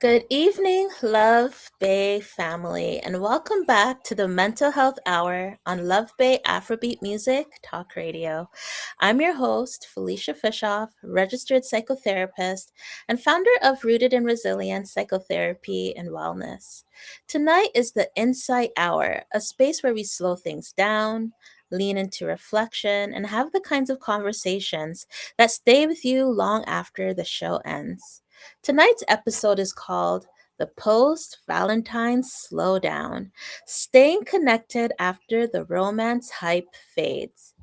Good evening, LuvBay family, and welcome back to the Mental Health Hour on LuvBay Afrobeat Music Talk Radio. I'm your host, Felicia Fishoff, registered psychotherapist and founder of Rooted in Resilience Psychotherapy and Wellness. Tonight is the Insight Hour, a space where we slow things down, lean into reflection, and have the kinds of conversations that stay with you long after the show ends. Tonight's episode is called the Post-Valentine Slowdown, Staying Connected After the Romance Hype Fades.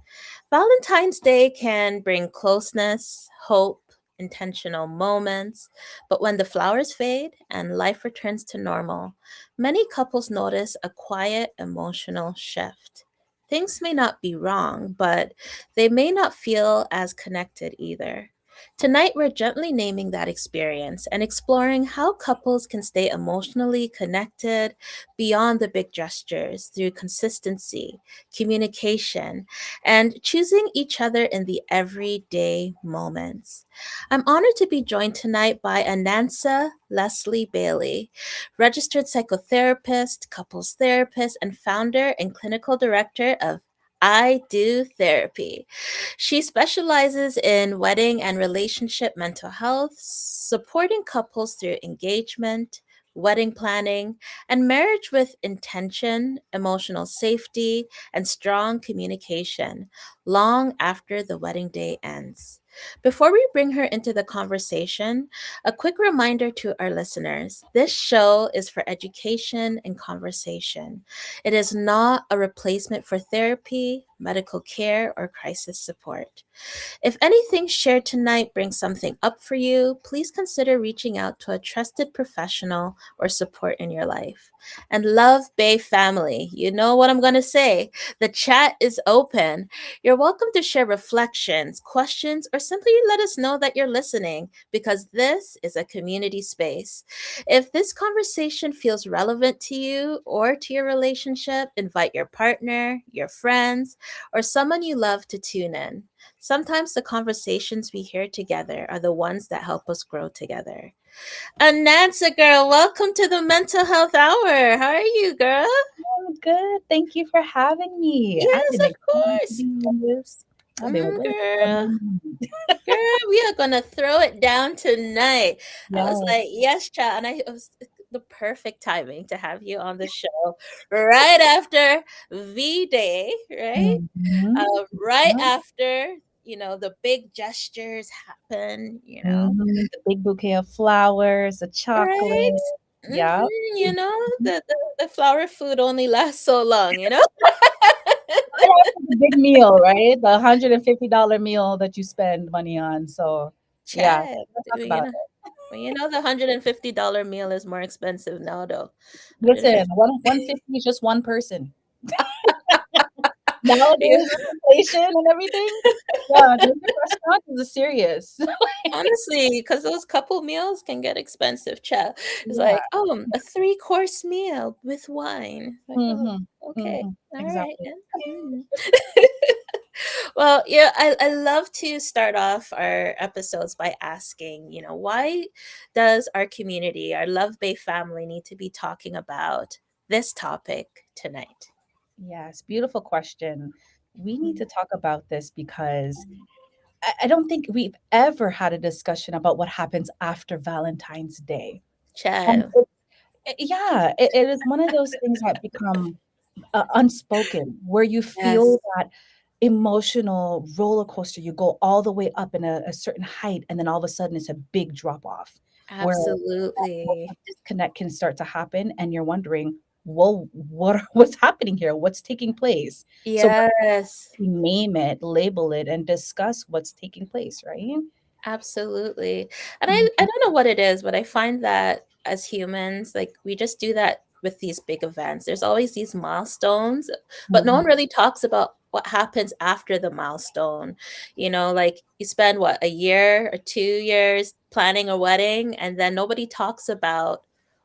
Valentine's Day can bring closeness, hope, intentional moments, but when the flowers fade and life returns to normal, many couples notice a quiet emotional shift. Things may not be wrong, but they may not feel as connected either. Tonight, we're gently naming that experience and exploring how couples can stay emotionally connected beyond the big gestures through consistency, communication, and choosing each other in the everyday moments. I'm honored to be joined tonight by Anansa Leslie Bailey, registered psychotherapist, couples therapist, and founder and clinical director of I Do Therapy. She specializes in wedding and relationship mental health, supporting couples through engagement, wedding planning, and marriage with intention, emotional safety, and strong communication long after the wedding day ends. Before we bring her into the conversation, a quick reminder to our listeners this show is for education and conversation. It is not a replacement for therapy, medical care, or crisis support. If anything shared tonight brings something up for you, please consider reaching out to a trusted professional or support in your life. And Love Bay family, you know what I'm going to say. The chat is open. You're welcome to share reflections, questions, or simply let us know that you're listening because this is a community space. If this conversation feels relevant to you or to your relationship, invite your partner, your friends, or someone you love to tune in. Sometimes the conversations we hear together are the ones that help us grow together. Anansa, girl, welcome to the Mental Health Hour. How are you, girl? Oh, good. Thank you for having me. I've Yes, been of excited to course. be on this. I've been waiting for a Girl, moment. girl, we are gonna throw it down tonight. I was Yes. like, yes, child, and it was the perfect timing to have you on the show right after V Day, right? Mm-hmm. Right Yep. after the big gestures happen. The big bouquet of flowers, the Right? chocolate. Mhm, Yep. you know, the flower food only lasts so long. Right after the big meal, right? The $150 meal that you spend money on. So, yeah, Chat. let's talk You about know, well, the $150 meal is more expensive now, though. it. Listen, 150. 150 is just one person. Nowadays, Yeah, with inflation and everything, yeah, the restaurant is serious. honestly, because those couple meals can get expensive, chat. It's Yeah. like, oh, a three-course meal with wine. Like, oh, Mhm, okay. mhm, All right exactly. then. Mhm. Well, yeah, I love to start off our episodes by asking, why does our community, our Love Bay family, need to be talking about this topic tonight? Yes, beautiful question. We need Mhm. to talk about this because I don't think we've ever had a discussion about what happens after Valentine's Day. And Ciao. yeah, it is one of those things that become unspoken, where you feel Yes, that emotional roller coaster. You go all the way up in a certain height, and then all of a sudden it's a big drop off where a absolutely. disconnect can start to happen, and you're wondering, well, what's happening here? What's taking place? So Yes. we name it, label it, and discuss what's taking place, right? Absolutely. And I Mhm, don't know what it is, but I find that as humans, like we just do that with these big events. There's always these milestones, but no mhm, one really talks about what happens after the milestone. Like you spend what, a year or 2 years planning a wedding, and then nobody talks about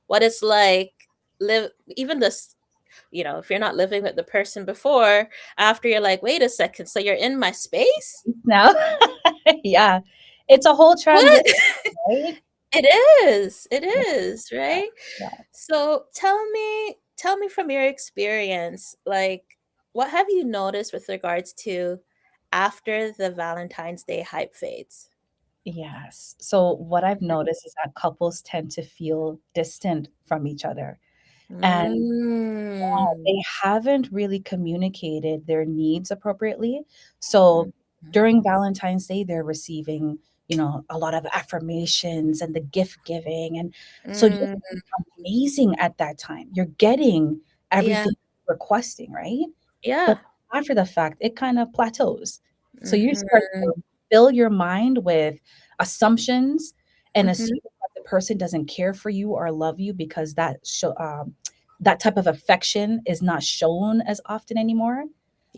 what it's like live even this if you're not living with the person before, after you're like, wait a second, so you're in my space? now. Yeah. It's a whole transition, What? right? It it Yeah, is, right? yeah. So tell me from your experience, like what have you noticed with regards to after the Valentine's Day hype fades? Yes. So what I've noticed is that couples tend to feel distant from each other, and Mm. they haven't really communicated their needs appropriately. So during Mhm. Valentine's Day, they're receiving, a lot of affirmations and the gift giving. And so you're Mm. amazing at that time. You're getting Yeah. everything you're requesting, right? But Yeah. after the fact, it kind of plateaus. So you start Mhm. to fill your mind with assumptions and Mhm. assume that the person doesn't care for you or love you because that type of affection is not shown as often anymore.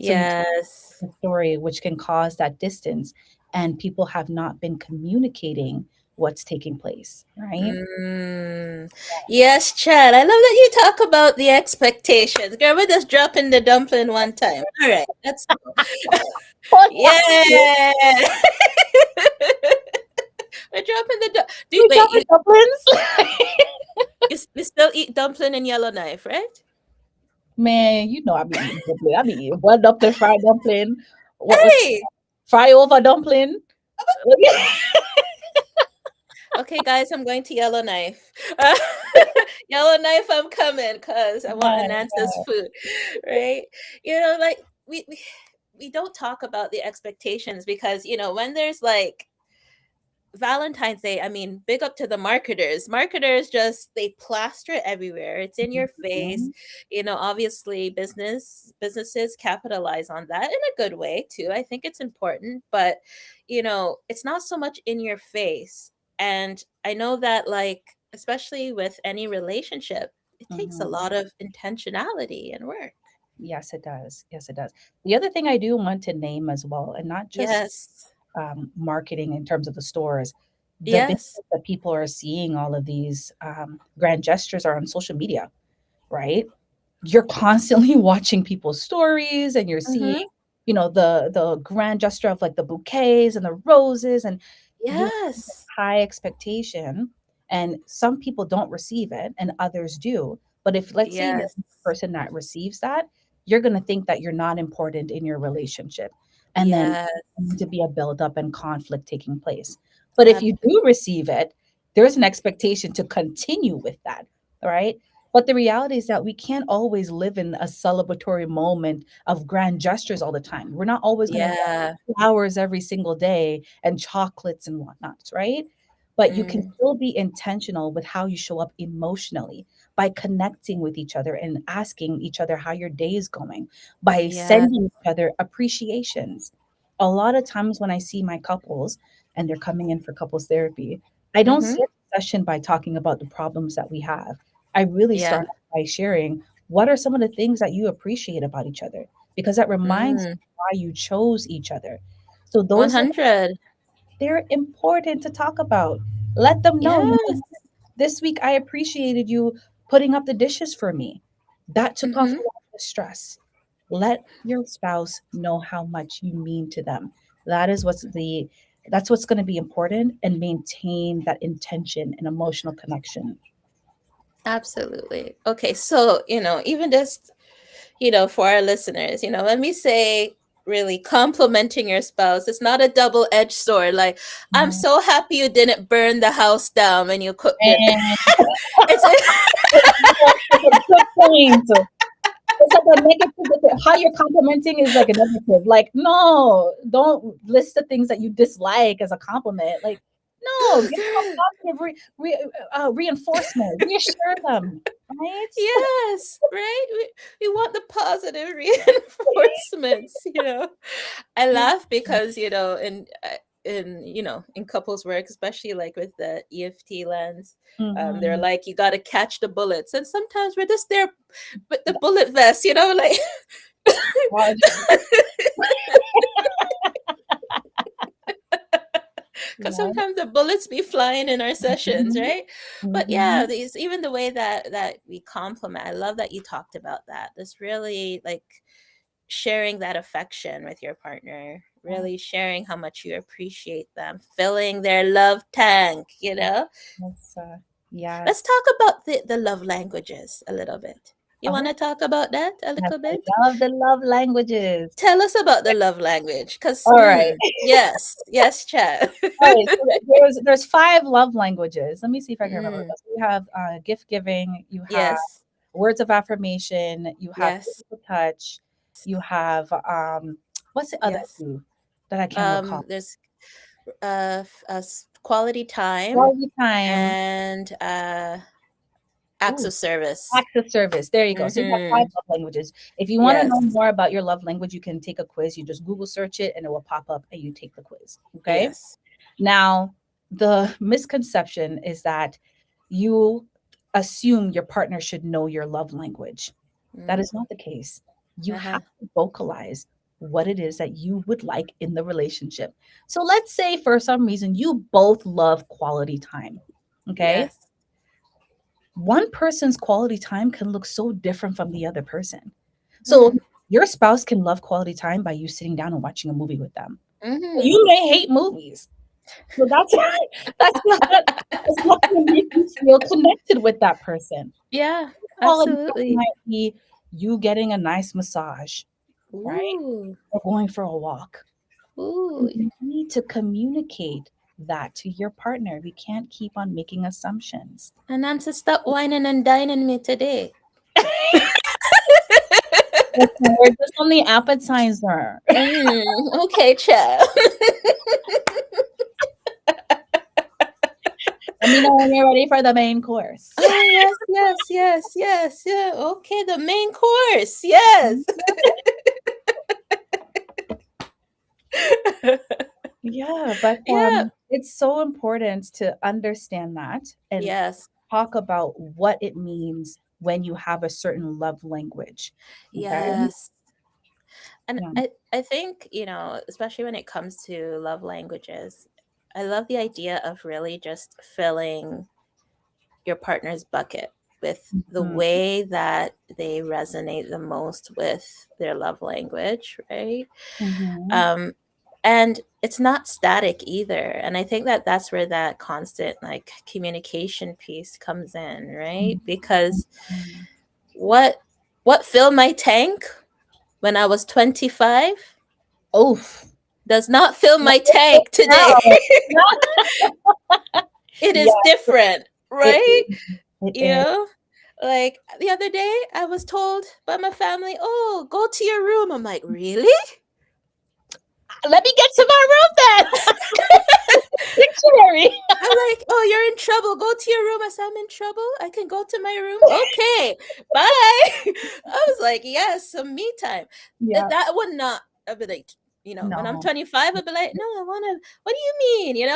So you keep Yes. the story, which can cause that distance, and people have not been communicating what's taking place, right? Mm. Yes, Chad. I love that you talk about the expectations. Girl, we're just dropping the dumpling one time. All right, let's go. What's happening? Yeah. We're dropping the do We wait, dropping dumplings? you still eat dumpling and yellow knife, right? Man, I be eating dumpling. I be eating one dumpling, fried dumpling. What's Hey. fry over dumpling? Okay, guys, I'm going to yellow knife. Yellow knife, I'm coming because I want Yeah, Ananta's food, right? Like we don't talk about the expectations because when there's like Valentine's Day, I mean, big up to the marketers. Marketers just they plaster it everywhere. It's in your face. mhm, Obviously businesses capitalize on that in a good way too. I think it's important, but it's not so much in your face. And I know that like especially with any relationship, it takes a mhm. lot of intentionality and work. Yes, it does. Yes, it does. The other thing I do want to name as well, and not just Yes. marketing in terms of the stores, the big Yes. that people are seeing all of these grand gestures are on social media, right? You're constantly watching people's stories and you're seeing, Mhm. the grand gesture of like the bouquets and the roses, and you have this Yes. high expectation, and some people don't receive it and others do. But if let's say you're Yes. the person that receives that, you're going to think that you're not important in your relationship, and then Yes. to be a buildup and conflict taking place. But if you Absolutely. do receive it, there's an expectation to continue with that, right? But the reality is that we can't always live in a celebratory moment of grand gestures all the time. We're not always going to get Yeah. flowers every single day and chocolates and whatnots, right? But you can Mm, still be intentional with how you show up emotionally by connecting with each other and asking each other how your day is going, by yeah. sending each other appreciations. A lot of times when I see my couples and they're coming in for couples therapy, I don't Mhm. start the session by talking about the problems that we have. I really Yeah. start off by sharing what are some of the things that you appreciate about each other, because that reminds Mm. you why you chose each other. So those little 100. they're important to talk about. Let them know, Yes. this week I appreciated you putting up the dishes for me. That took off a Mhm. lot of the stress. Let your spouse know how much you mean to them. That is that's what's going to be important, and maintain that intention and emotional connection. Absolutely. Okay, so, even just, for our listeners, let me say really complimenting your spouse. It's not a double-edged sword. Like, I'm Mhm. so happy you didn't burn the house down when you cooked it. And It's it's a good point. It's like a negative. How you're complimenting is like a negative. Like, no, don't list the things that you dislike as a compliment. Like, no, give them a positive reinforcement. Reassure them, right? yes, right? We want the positive reinforcements, I laugh because, in couples work, especially like with the EFT lens, they're Mhm. like, you got to catch the bullets. And sometimes we're just there with the bullet vest, like, God. because Yeah. sometimes the bullets be flying in our sessions, Mhm. right? But yeah, Mhm. these even the way that we compliment. I love that you talked about that. This really like sharing that affection with your partner. really sharing how much you appreciate them, filling their love tank, you know? Yes, Let's yes. talk about the love languages a little bit. You want Oh, to talk about that a yes, little I bit? love the love languages. Tell us about the love language, because, All right. yes, yes, Chad. All right, so there's 5 love languages. Let me see if I can remember Mm, this. You have, gift giving, you have yes, words of affirmation, you have yes, physical touch, you have, what's the other yes. 2 that I can't recall? There's quality time Quality time. and acts Ooh, of service. acts of service. There you go. So you have 5 Mm-hmm. love languages. If you wanna know Yes, more about your love language, you can take a quiz. You just Google search it, and it will pop up, and you take the quiz, okay? yes. Now, the misconception is that you assume your partner should know your love language. That Mm, is not the case. You uh-huh. have to vocalize what it is that you would like in the relationship. So let's say for some reason you both love quality time. Okay. Yes. One person's quality time can look so different from the other person. So Mm. your spouse can love quality time by you sitting down and watching a movie with them. Mm-hmm. You may hate movies. So that's that's not gonna make you feel connected with that person. Yeah, Quality time absolutely. might be you getting a nice massage, right? Ooh, Or going for a walk. ooh. You need to communicate that to your partner. We can't keep on making assumptions. And Nancy, stop whining and dining me today. Listen, we're just on the appetizer. Okay, child. Let me know when you're ready for the main course. Oh, yes, yes, yes, yes, yeah. Okay, the main course. Yes. Yeah, but Yeah. it's so important to understand that and Yes. talk about what it means when you have a certain love language. Okay. Yes. And Yeah. I think, especially when it comes to love languages, I love the idea of really just filling your partner's bucket with the Mhm. way that they resonate the most with their love language, right? Mhm. Um, and it's not static either. And I think that that's where that constant like communication piece comes in, right? Because Mhm. what what filled my tank when I was 25 Oof. does not fill Not my tank today. now. Not It yeah, is different, it right? is. It You is. know, like the other day, I was told by my family, "Oh, go to your room." I'm like, "Really?" Let me get to my room then. Dictionary. I'm like, "Oh, you're in trouble. Go to your room." I said, "I'm in trouble. I can go to my room." Okay, bye. I was like, "Yes, some me time." Yeah. That would not. I'd be like, when I'm No. 25, I'd be like, "No, I want to." What do you mean?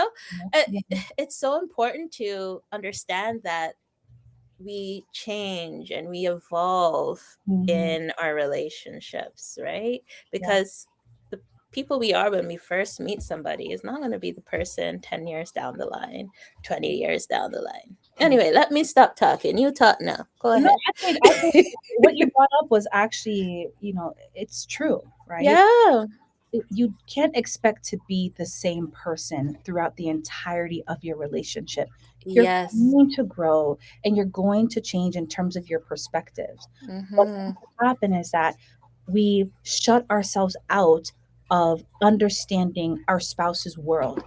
Uh, Yeah. it's so important to understand that we change and we evolve Mhm. in our relationships, right? Yeah. Because the people we are when we first meet somebody is not going to be the person 10 years down the line, 20 years down the line. Yeah. Anyway, let me stop talking. You talk now. Go No, ahead. I think what you brought up was actually, it's true, right? Yeah. You can't expect to be the same person throughout the entirety of your relationship. You're Yes. going to grow and you're going to change in terms of your perspectives. What Mm-hmm. tends to happen is that we shut ourselves out of understanding our spouse's world.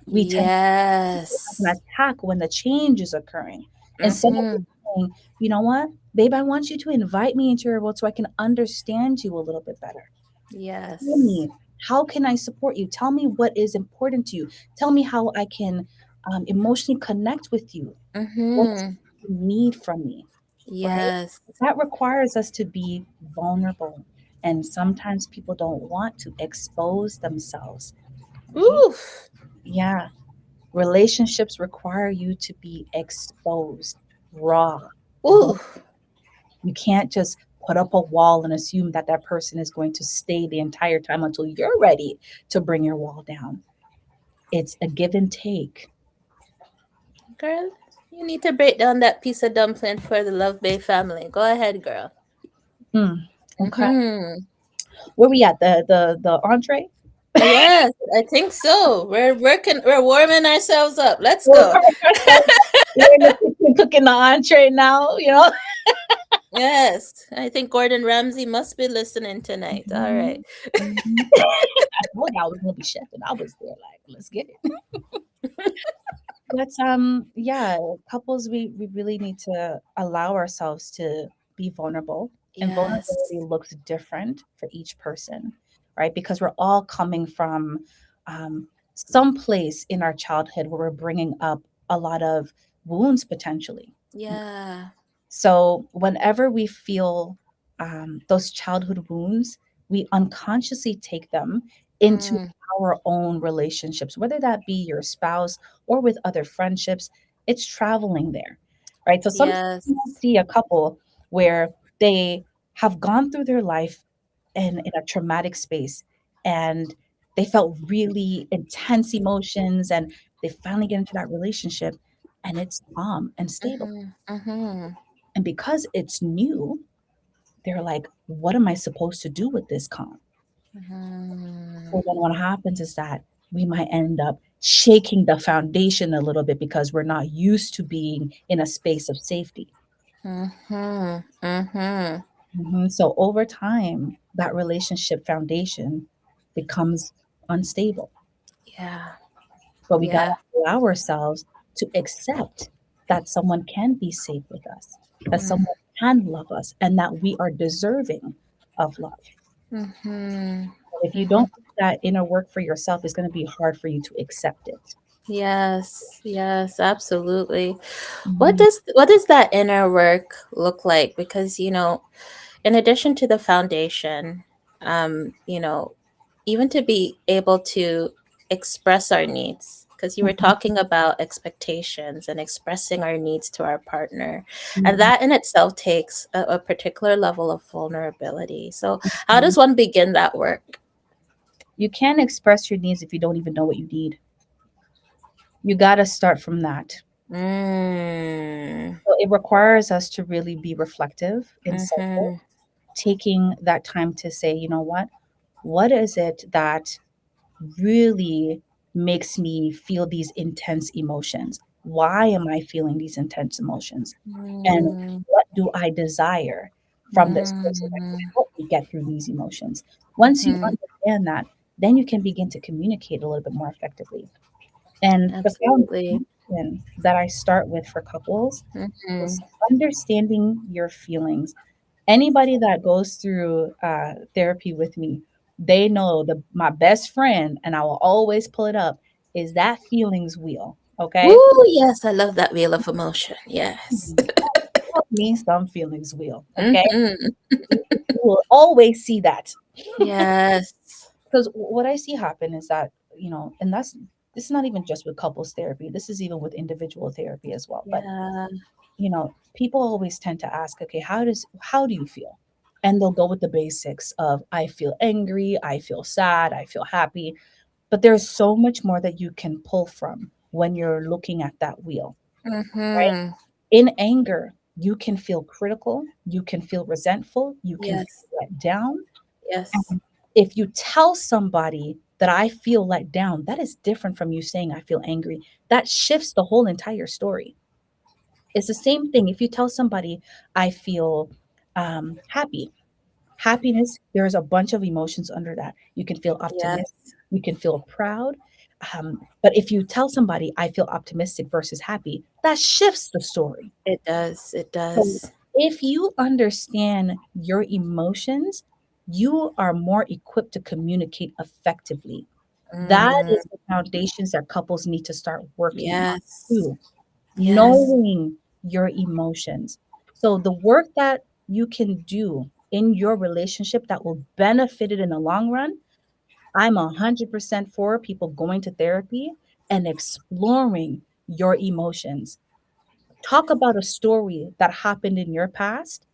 We tend to feel like an Yes. attack when the change is occurring. Instead of Mm-hmm. just saying, you know what, babe, I want you to invite me into your world so I can understand you a little bit better. Tell Yes. me, how can I support you? Tell me what is important to you. Tell me how I can emotionally connect with you. What is Mm-hmm. it you need from me, right? Yes. That requires us to be vulnerable. And sometimes people don't want to expose themselves, right? Oof. Yeah. Relationships require you to be exposed, raw. Oof. You can't just put up a wall and assume that that person is going to stay the entire time until you're ready to bring your wall down. It's a give and take. Girl, you need to break down that piece of dumpling for the Love Bay family. Go ahead, girl. Mm, okay. Mm-hmm. Where we at? The entree? Yes, I think so. We're warming ourselves up. Let's We're go. preparing ourselves. We're in the kitchen cooking the entree now, you know? Yes, I think Gordon Ramsay must be listening tonight. All right. Mhm, mhm. I told you I was gonna be chef, and I was there like, let's get it. But yeah, couples, we really need to allow ourselves to be vulnerable, and vulnerability Yes. looks different for each person, right? Because we're all coming from some place in our childhood where we're bringing up a lot of wounds potentially. Yeah. So whenever we feel those childhood wounds, we unconsciously take them into Mm, our own relationships, whether that be your spouse or with other friendships. It's traveling there, right? So sometimes yes. you see a couple where they have gone through their life in a traumatic space, and they felt really intense emotions, and they finally get into that relationship and it's calm and stable. Mm-hmm. Mm-hmm. And because it's new, they're like, what am I supposed to do with this calm? Mm-hmm. So then what happens is that we might end up shaking the foundation a little bit because we're not used to being in a space of safety. Mm-hmm. Mm-hmm. So over time, that relationship foundation becomes unstable. Yeah. But we got Yeah. to allow ourselves to accept that someone can be safe with us, that Mm-hmm. someone can love us, and that we are deserving of love. Mm-hmm. If you don't do that inner work for yourself, it's going to be hard for you to accept it. Yes. Yes. Absolutely. Mhm, What does that inner work look like? Because in addition to the foundation, you know, even to be able to express our needs, because you were mhm, talking about expectations and expressing our needs to our partner, and mhm, that in itself takes a particular level of vulnerability. So how mhm. does one begin that work? You can't express your needs if you don't even know what you need. You got to start from that. Mm. So it requires us to really be reflective and Mm-hmm. taking that time to say, you know what is it that really makes me feel these intense emotions? Why am I feeling these intense emotions? And Mm. what do I desire from this person that can Mm. help me get through these emotions? Once you Mm-hmm. understand that, then you can begin to communicate a little bit more effectively. And the Absolutely. foundation that I start with for couples Mm-hmm. is understanding your feelings. Anybody that goes through therapy with me, they know my best friend, and I will always pull it up, is that feelings wheel. Okay, Ooh, yes, I love that wheel of emotion. Yes. love me some feelings wheel. Okay, Mm-hmm. you will always see that, Yes. because what I see happen is that, and this is not even just with couples therapy. This is even with individual therapy as well. But Yeah. people always tend to ask, okay, how do you feel? And they'll go with the basics of, I feel angry, I feel sad, I feel happy. But there's so much more that you can pull from when you're looking at that wheel, right? Mm-hmm. In anger, you can feel critical, you can feel resentful, you can Yes. feel let down. Yes. And if you tell somebody that I feel let down, that is different from you saying I feel angry. That shifts the whole entire story. It's the same thing if you tell somebody, I feel happy. Happiness, there's a bunch of emotions under that. You can feel optimistic, Yes. you can feel proud. But if you tell somebody, I feel optimistic versus happy, that shifts the story. It does. It So does. if you understand your emotions, you are more equipped to communicate effectively. That Mm. is the foundations that couples need to start working on Yes. too, Yes. knowing your emotions. So the work that you can do in your relationship that will benefit it in the long run, I'm 100% for people going to therapy and exploring your emotions. Talk about a story that happened in your past,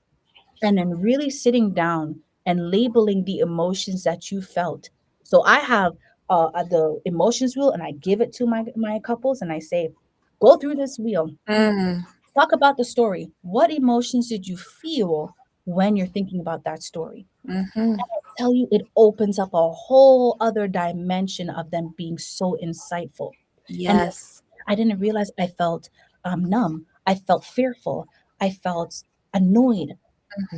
and then really sitting down and labeling the emotions that you felt. So I have the emotions wheel, and I give it to my couples, and I say, go through this wheel. Mm. Talk about the story. What emotions did you feel when you're thinking about that story? Mm-hmm. tell you, it opens up a whole other dimension of them being so insightful. And Yes. I didn't realize I felt numb. I felt fearful. I felt annoyed.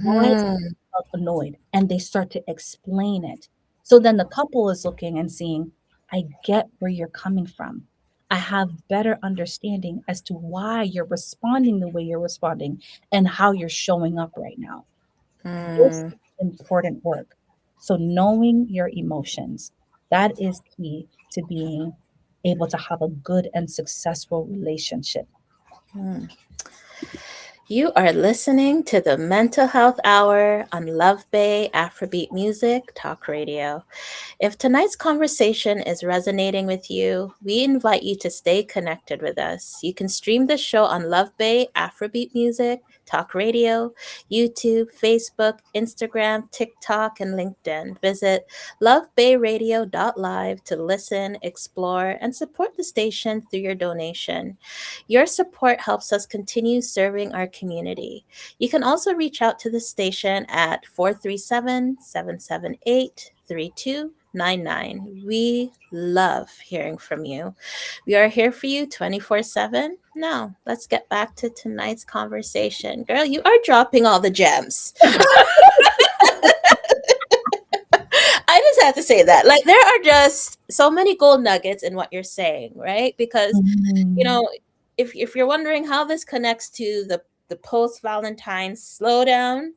Why is Hmm. I felt annoyed? And they start to explain it. So then the couple is looking and seeing, I get where you're coming from. I have better understanding as to why you're responding the way you're responding and how you're showing up right now. This Hmm. is important work. So knowing your emotions, that is key to being able to have a good and successful relationship. Hmm. You are listening to the Mental Health Hour on Love Bay Afrobeat Music Talk Radio. If tonight's conversation is resonating with you, we invite you to stay connected with us. You can stream the show on Love Bay Afrobeat Music, Talk Radio, YouTube, Facebook, Instagram, TikTok, and LinkedIn. Visit lovebayradio.live to listen, explore, and support the station through your donation. Your support helps us continue serving our community. You can also reach out to the station at 437-778-3299. We love hearing from you. We are here for you 24/7. Now, let's get back to tonight's conversation. Girl, you are dropping all the gems. I just have to say that. Like, there are just so many gold nuggets in what you're saying, right? Because, you Mhm. know, if you're wondering how this connects to the post-Valentine slowdown,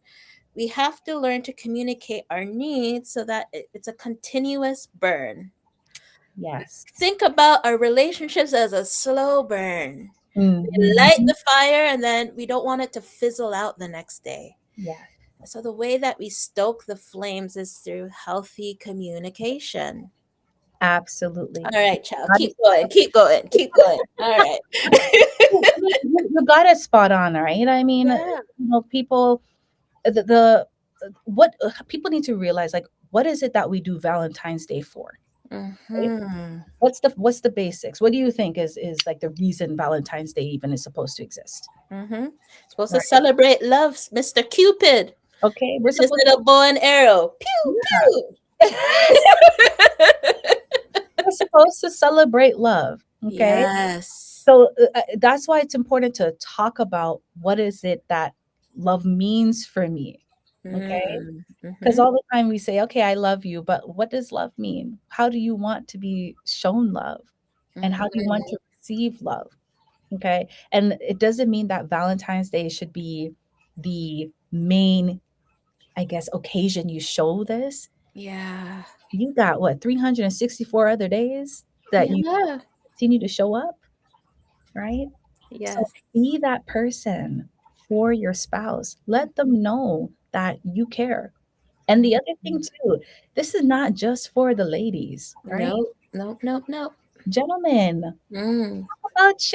we have to learn to communicate our needs so that it's a continuous burn. Yes. Think about our relationships as a slow burn. We light Mhm. the fire and then we don't want it to fizzle out the next day. Yes, So the way that we stoke the flames is through healthy communication. absolutely. All right, child. Got Keep it. going. Keep going. Keep going. All right. You got it spot on, right? I mean, Yeah. people, the what people need to realize, like, what is it that we do Valentine's Day for? Right? Mm-hmm. What's the basics? What do you think is like the reason Valentine's Day even is supposed to exist? Mm-hmm. Supposed to Right. celebrate love, Mr. Cupid. Okay, we're His supposed little bow and arrow. Pew pew. we're supposed to celebrate love. Okay. Yes. So that's why it's important to talk about what is it that love means for me. Okay. Mm. Because Mm-hmm. all the time we say, okay, I love you, but what does love mean? How do you want to be shown love? And how do you want Mm-hmm. to receive love? Okay. And it doesn't mean that Valentine's Day should be the main, I guess, occasion you show this. Yeah. You got what, 364 other days that you Yeah. continue to show up, right? So Yes. be that person for your spouse. Let them know that you care. And the other thing Mhm. too, this is not just for the ladies, right? Nope. Nope. Nope. Nope. Gentlemen, talk Mm. about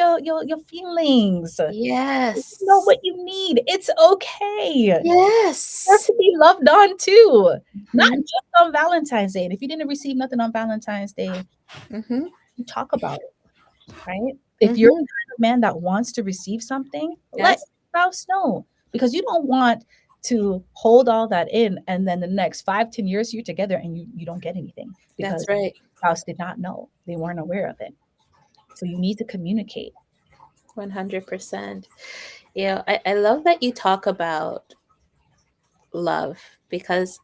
your feelings. You know Yes. what you need. It's okay. Deserve Yes. to be loved on too. Not Mm-hmm. just on Valentine's Day. And if you didn't receive nothing on Valentine's Day, Mm-hmm. you talk about it, right? If you're Mm-hmm. the kind of man that wants to receive something, let Yes. your spouse know. Because you don't want to hold all that in and then the next 5, 10 years you're together and you don't get anything because That's right. your spouse did not know. They weren't aware of it. So you need to communicate. 100%. I love that you talk about love because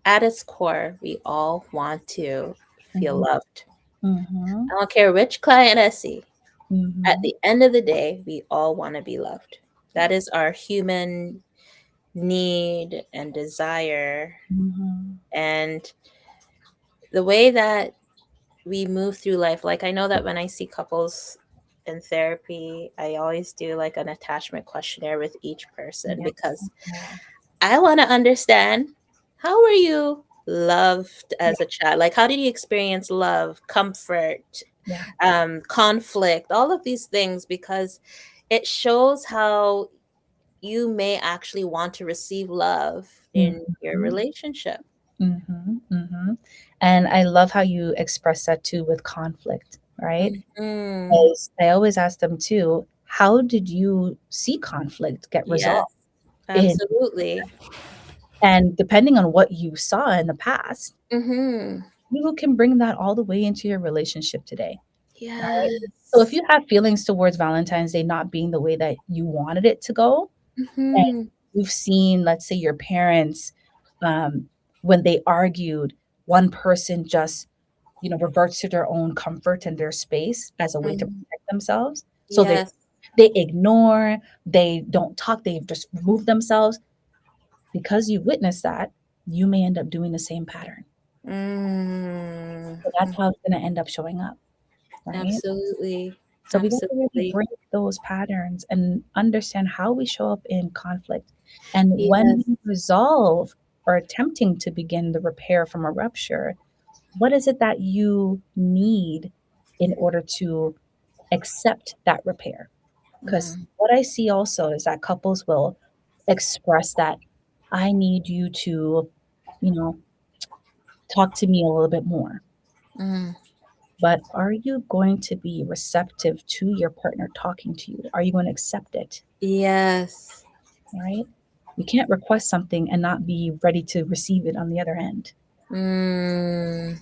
at its core, we all want to feel Mhm, loved. mhm, I don't care which client I see. At mhm, the end of the day, we all want to be loved. That is our human need and desire. mhm. And the way that we move through life, like I know that when I see couples in therapy, I always do like an attachment questionnaire with each person Yeah, because yeah, I want to understand, how were you loved yeah, as a child? Like, how did you experience love, comfort, yeah. conflict, all of these things? Because it shows how you may actually want to receive love in your Mhm, relationship. mhm, mhm. And I love how you express that too with conflict, right? Hmm. Because I always ask them too, how did you see conflict get Yes, resolved in? absolutely. And depending on what you saw in the past, Mhm. you can bring that all the way into your relationship today. Right? So if Yes. you have feelings towards Valentine's Day not being the way that you wanted it to go, and Mhm. you've seen, let's say, your parents, um, when they argued, one person just, reverts to their own comfort and their space as a way to Mhm. protect themselves. So they Yes. they ignore, they don't talk, they just remove themselves. Because you witnessed that, you may end up doing the same pattern. Mm. So that's how it's going to end up showing up, right? Absolutely. So we got to really Absolutely. break those patterns and understand how we show up in conflict. And when Yes. we resolve or attempting to begin the repair from a rupture, what is it that you need in order to accept that repair? Because Mm. what I see also is that couples will express that I need you to, you know, talk to me a little bit more. Mm. But are you going to be receptive to your partner talking to you? Are you going to accept it? Yes. Right? You can't request something and not be ready to receive it on the other end. Mm.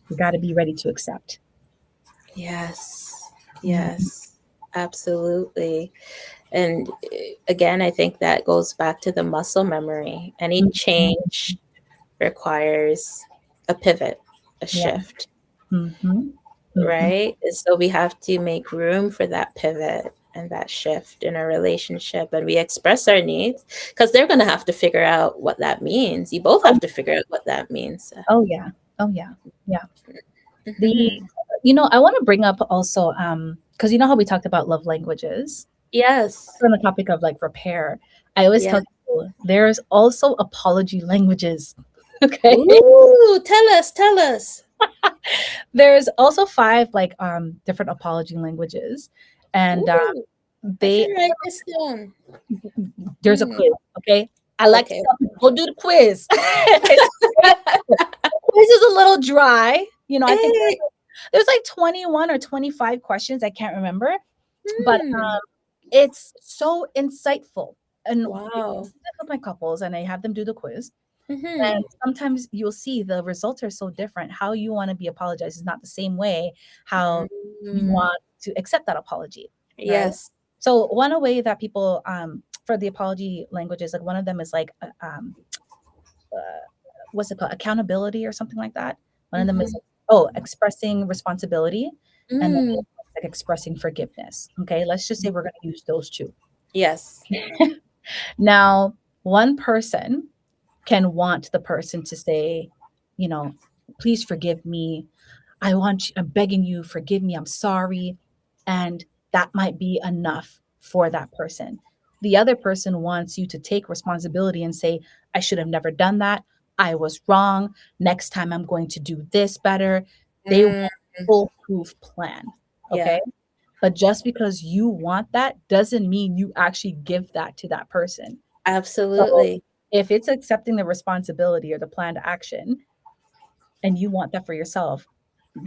You got to be ready to accept. Yes. Mhm. Yes. Absolutely. And again, I think that goes back to the muscle memory. Any Mhm. change requires a pivot, a Yeah. shift, Mhm. Mhm. right? And so we have to make room for that pivot and that shift in a relationship. And we express our needs because they're going to have to figure out what that means. You both Oh, have to figure out what that means. oh yeah. Oh yeah. Yeah. The Mhm. I want to bring up also because you know how we talked about love languages Yes. on the topic of like repair. I always Yeah. tell people there's also apology languages. Okay. Ooh, tell us, tell us. There's also 5 like different apology languages, and Ooh, I they should write this down. there's a Mm, quiz. Okay, I like to okay. tell people go do the quiz. It's very simple. The quiz is a little dry. I think Hey. there's like 21 or 25 questions. I can't remember, but Hmm. it's so insightful. And if I Wow. do this with my couples and I have them do the quiz, Mm-hmm. and sometimes you'll see the results are so different. How you want to be apologized is not the same way how you Mm, want to accept that apology, right? yes. So one way that people for the apology languages, like one of them is like uh, what's it called, accountability or something like that. One of them is Mm-hmm. expressing responsibility, and then Mm, like expressing forgiveness. Okay, let's just say we're going to use those two. yes. Now, one person can want the person to say, you know, please forgive me. I'm begging you, forgive me. I'm sorry. And that might be enough for that person. The other person wants you to take responsibility and say, I should have never done that. I was wrong. Next time I'm going to do this better. They want Mm, a foolproof plan. yeah. Okay. But just because you want that doesn't mean you actually give that to that person. So Absolutely. if it's accepting the responsibility or the planned action and you want that for yourself,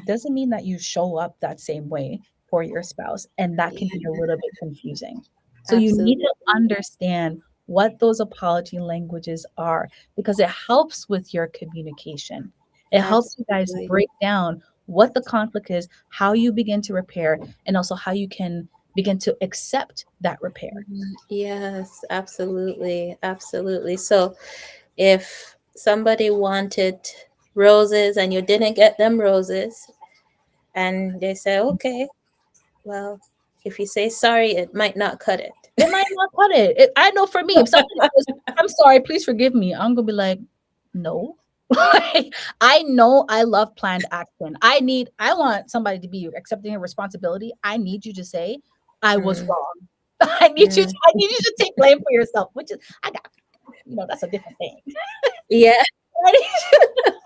doesn't mean that you show up that same way for your spouse. And that can be a Yeah. little bit confusing. So you need to Absolutely. understand what those apology languages are because it helps with your communication. It helps you guys Absolutely. break down what the conflict is, how you begin to repair, and also how you can begin to accept that repair. Mhm. Yes, absolutely. Absolutely. So if somebody wanted roses and you didn't get them roses, and they say, okay, well, if you say sorry, it might not cut it. It might not cut it. I know for me, if somebody says, "I'm sorry, please forgive me," I'm gonna be like, "No." Like, I know I love planned action. I want somebody to be accepting a responsibility. I need you to say, "I was Mm, wrong." I need you to take blame for yourself, which is I got that's a different thing. yeah. I need you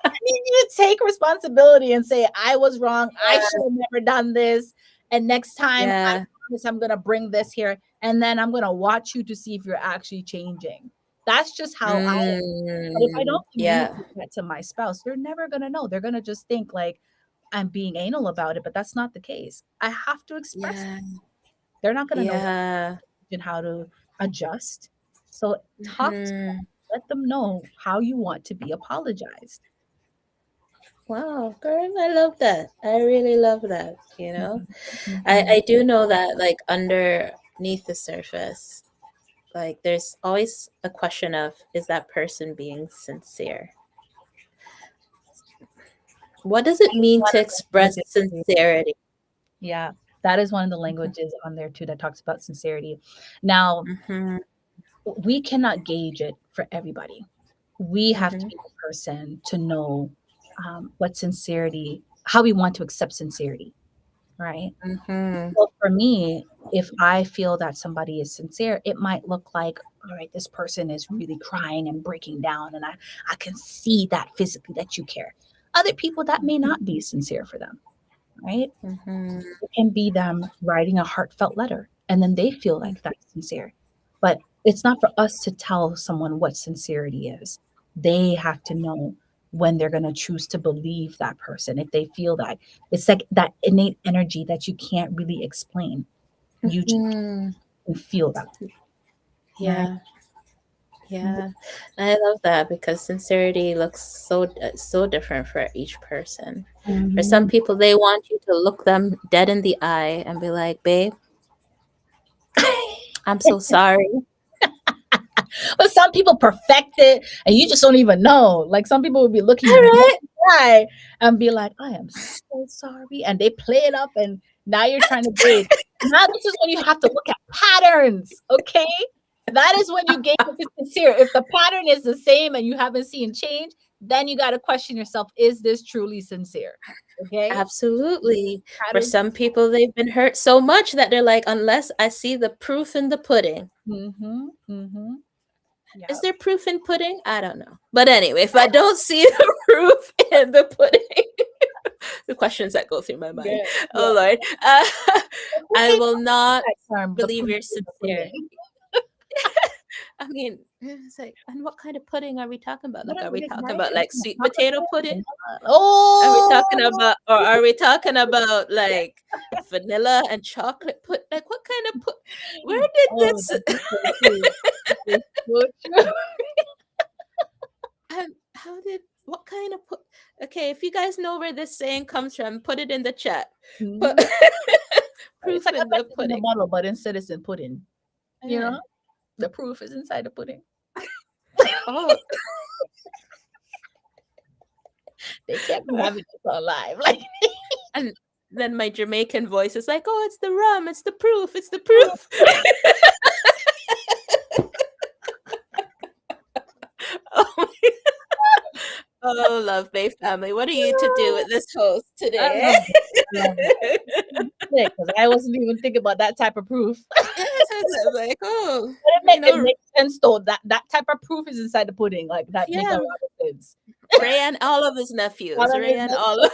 I need you to take responsibility and say, "I was wrong. I should have never done this. And next time, I Yeah. promise I'm gonna bring this here, and then I'm gonna watch you to see if you're actually changing." That's just how I am. But if I Mm, don't yeah. communicate that to my spouse, they're never gonna know. They're gonna just think like I'm being anal about it, but that's not the case. I have to express it. Yeah. They're not gonna know Yeah. and how to adjust. So talk to Mhm. them. let them know how you want to be apologized. Wow, girl, I love that. I really love that, you know? Mhm, I mhm. do know that like underneath the surface, like there's always a question of, is that person being sincere? What does it mean One to of the express languages too. sincerity? Yeah, that is one of the Mhm, languages on there too that talks about sincerity. Now, mhm, we cannot gauge it for everybody. We have to mhm, be the person to know what sincerity, how we want to accept sincerity, right? mhm, So for me, if I feel that somebody is sincere, it might look like, all right, this person is really crying and breaking down, and I can see that physically that you care. Other people, that may not be sincere for them, right? mhm, It can be them writing a heartfelt letter and then they feel like that's sincere. But it's not for us to tell someone what sincerity is. They have to know when they're going to choose to believe that person. If they feel that, it's like that innate energy that you can't really explain. You just mhm. can feel that, right? Yeah, yeah. I love that because sincerity looks so different for each person. For some Mhm. people, they want you to look them dead in the eye and be like, "Babe, I'm so sorry." But some people perfect it and you just don't even know. Like some people will be looking All you dead right. in the eye and be like, I am so sorry. And they play it up and now you're trying to gauge. Now this is when you have to look at patterns. Okay. That is when you gauge if it's sincere. If the pattern is the same and you haven't seen change, then you got to question yourself, is this truly sincere? Okay. Absolutely. For Patterns. some people, they've been hurt so much that they're like, unless I see the proof in the pudding. Mm-hmm. Mm-hmm. Is Yeah. there proof in pudding? I don't know. But anyway, if I don't see the proof in the pudding, the questions that go through my mind, Yeah. oh Yeah. Lord, Who I came will up with not that term, the believe proof you're in the sincere. pudding? I mean, it's like, and what kind of pudding are we talking about? What Like, are are we we, talking right? about Is like it sweet chocolate potato chip? pudding? Vanilla? Are we Oh, talking about, or are we talking about like vanilla and chocolate put? Like, what kind of put? Where did oh, this? that is so true. That is so true. How did? What kind of put? Okay, if you guys know where this saying comes from, put it in the chat. Put Mhm. It's proof like a in the message in a pudding. bottle, but instead it's in pudding. You Yeah. know, the proof is inside the pudding. Oh, They kept me having this alive. Like, and then my Jamaican voice is like, "Oh, it's the rum. It's the proof. It's the proof." Oh, oh, Love Bay family, what are you to do with this host I today? love it. I love it. Because I wasn't even thinking about that type of proof. Yes, it's like, oh, It makes sense though. That type of proof is inside the pudding. Like that makes a yeah, lot of sense. Ray and all of his All nephews, of Ray it and makes all sense. of.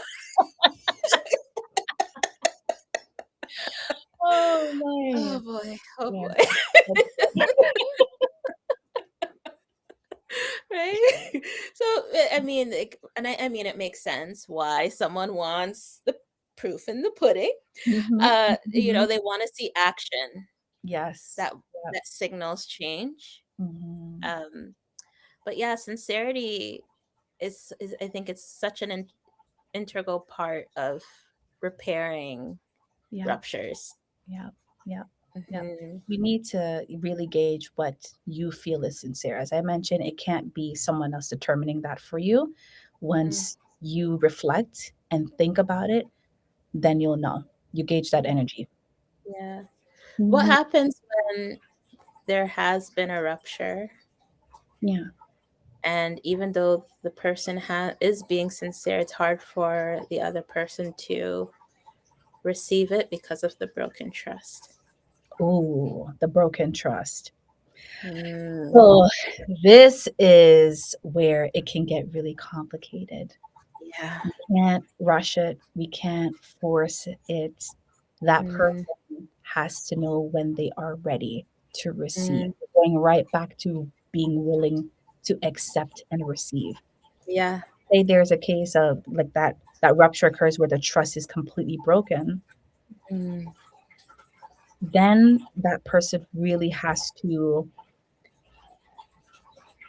Oh man. Oh boy, oh Yeah. boy, right? So I mean, like, and I mean, it makes sense why someone wants the proof in the pudding. Mhm, mhm. They want to see action Yes. that Yep. signals change. Mhm. Um, but yeah, sincerity is I think it's such an integral part of repairing Yep. ruptures. Yep. Yep. Yep. Mhm, You need to really gauge what you feel is sincere. As I mentioned, it can't be someone else determining that for you. mhm, Once you reflect and think about it, then you'll know. You gauge that mhm. energy. Yeah. What Mhm. happens when there has been a rupture, Yeah. and even though the person is being sincere, it's hard for the other person to receive it because of the broken trust? Ooh, the broken trust. Mm, So this is where it can get really complicated. yeah. We can't rush it. We can't force it. That Mm, person has to know when they are ready to receive. mm, Going right back to being willing to accept and receive. yeah. Say there's a case of like that rupture occurs where the trust is completely broken, Mm, then that person really has to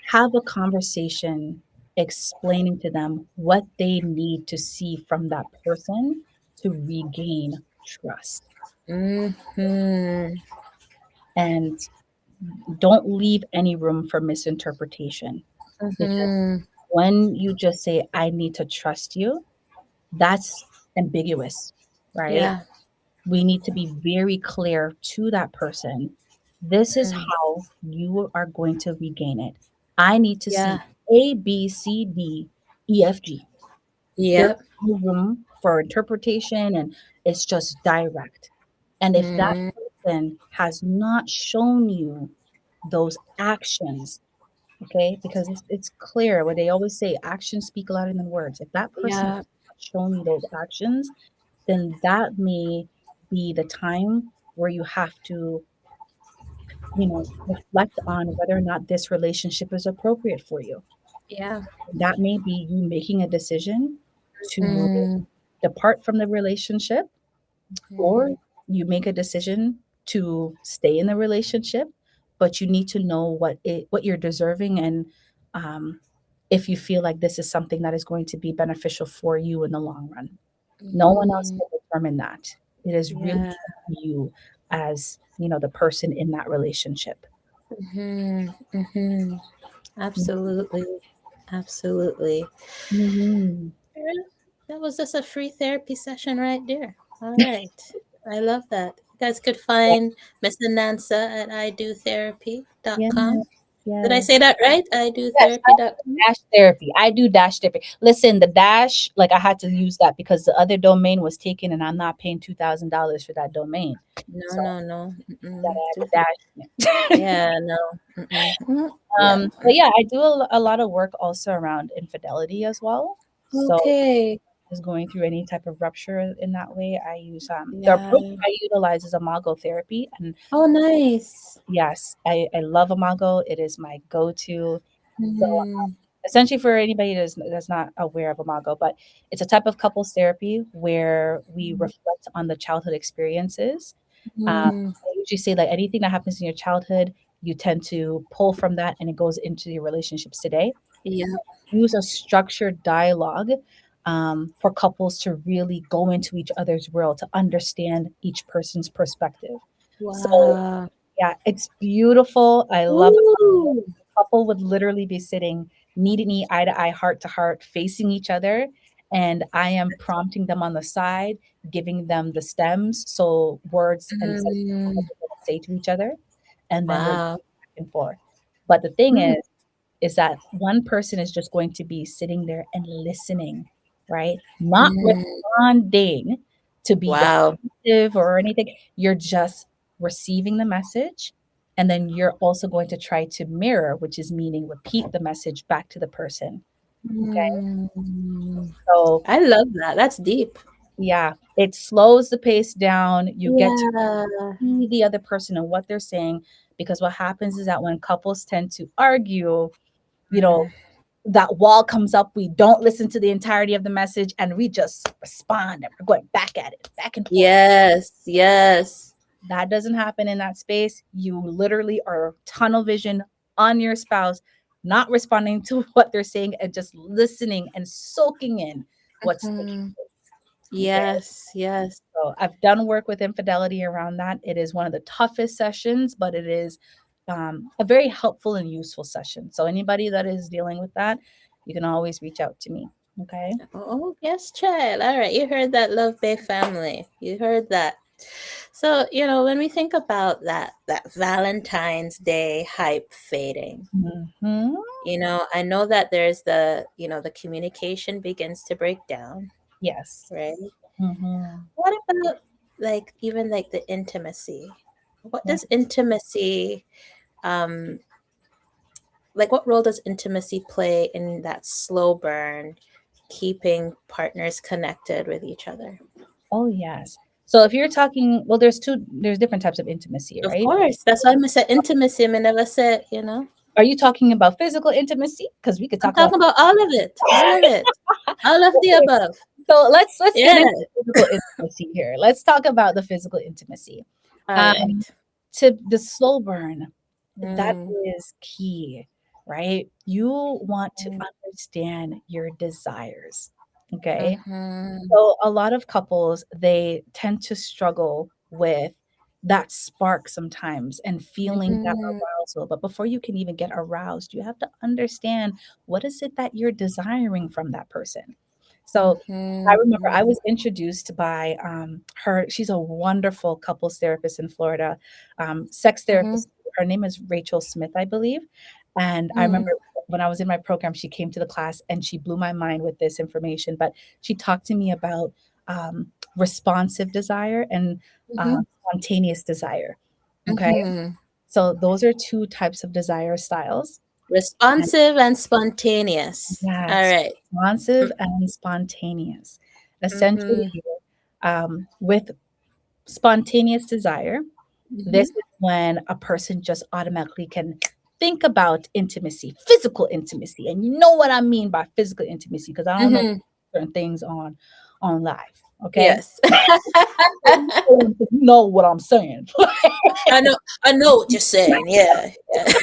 have a conversation explaining to them what they need to see from that person to regain trust. Mhm. And don't leave any room for misinterpretation, because Mhm. when you just say, I need to trust you, that's ambiguous, right? Yeah. We need to be very clear to that person. This is Mm. how you are going to regain it. I need to see Yeah. A, B, C, D, E, F, G. There's Yep. no room for interpretation, and it's just direct. And if that Mm. person has not shown you those actions, okay, because it's clear what they always say, actions speak louder than words. If that person Yeah. has not shown you those actions, then that may be the time where you have to, reflect on whether or not this relationship is appropriate for you. Yeah. That may be you making a decision to Mm. depart from the relationship, or Mhm. you make a decision to stay in the relationship, but you need to know what you're deserving, and um, if you feel like this is something that is going to be beneficial for you in the long run. No one else Mhm. can determine that. It is really Yeah. you as, the person in that relationship. Mhm. Mhm. Absolutely. Absolutely. Mhm. Yeah, that was just a free therapy session right there. All right. I love that. You guys could find Miss Anansa at Yes, idotherapy.com. Did I yes. say that right? Yes, idotherapy.com? dash therapy. I do dash therapy. Listen, the dash, like I had to use that because the other domain was taken and I'm not paying $2,000 for that domain. No, So no, no. gotta Mm-mm. add the dash in it. Yeah, no. Mm-mm. Mm. Yep. But yeah, I do a lot of work also around infidelity as well. So Okay. is going through any type of rupture in that way, I use the approach Yeah. I utilize is imago therapy. And Oh, nice. yes, I love imago. It is my go-to. So Mm-hmm. essentially, for anybody that's not aware of imago, but it's a type of couples therapy where we reflect on the childhood experiences. Mm-hmm. I usually say like anything that happens in your childhood, you tend to pull from that and it goes into your relationships today. Yeah. Use a structured dialogue for couples to really go into each other's world to understand each person's perspective. So Wow. yeah, it's beautiful. I love it. Ooh. The couple would literally be sitting knee to knee, eye to eye, heart to heart, facing each other. And I am prompting them on the side, giving them the stems, so words and sentences that Mm. they're going to say to each other. And then we're going Wow. back and forth. But the thing Mm. is that one person is just going to be sitting there and listening, right? Not Mm. responding to be Wow. defensive or anything. You're just receiving the message. And then you're also going to try to mirror, which is meaning repeat the message back to the person. Okay. Mm. So, I love that. That's deep. yeah, it slows the pace down. You get to Yeah. see the other person and what they're saying. Because what happens is that when couples tend to argue, you know, Mm. that wall comes up, we don't listen to the entirety of the message, and we just respond and we're going back at it, back and forth. Yes. Yes. That doesn't happen in that space. You literally are tunnel vision on your spouse, not responding to what they're saying and just listening and soaking in what's taking Mhm. place. Okay. Yes. Yes. So I've done work with infidelity around that. It is one of the toughest sessions, but it is a very helpful and useful session. So anybody that is dealing with that, you can always reach out to me. Okay. Oh, yes, child. All right. You heard that, Love Bay family. You heard that. So, when we think about that Valentine's Day hype fading, Hmm. I know that there's the communication begins to break down, Yes. right? Hmm. What about like even like the intimacy? What Yeah. does intimacy um like what role does intimacy play in that slow burn, keeping partners connected with each other? Oh yes. So if you're talking, well, there's different types of intimacy, Of right? course. That's why I said intimacy. I never said. Are you talking about physical intimacy? Because we could I'm talk about. talking about all of it. All of it. All of the Okay, above. so let's get Yeah. into physical intimacy here. Let's talk about the physical intimacy. All Um, right. to the slow burn, that Mm. is key. right? You want to understand your desires. Okay. Mhm. So a lot of couples, they tend to struggle with that spark sometimes and feeling that Mhm. arousal. But before you can even get aroused, you have to understand what is it that you're desiring from that person. So I remember I Mhm. was introduced by her. She's a wonderful couples therapist in Florida, sex Mhm. therapist. Her name is Rachel Smith, I believe. And I remember Mhm. when I was in my program, she came to the class and she blew my mind with this information. But she talked to me about responsive desire and Mhm. spontaneous desire. Okay. Mhm. So those are two types of desire styles. And Responsive and spontaneous. All yes, right. responsive and spontaneous. Essentially, Mhm. with spontaneous desire, this Mhm. is when a person just automatically can think about intimacy, physical intimacy. And you know what I mean by physical intimacy, because I don't know Mhm. certain things on live. Okay. Yes. You know what I'm saying. I know. I know what you're saying. Yeah. Yeah.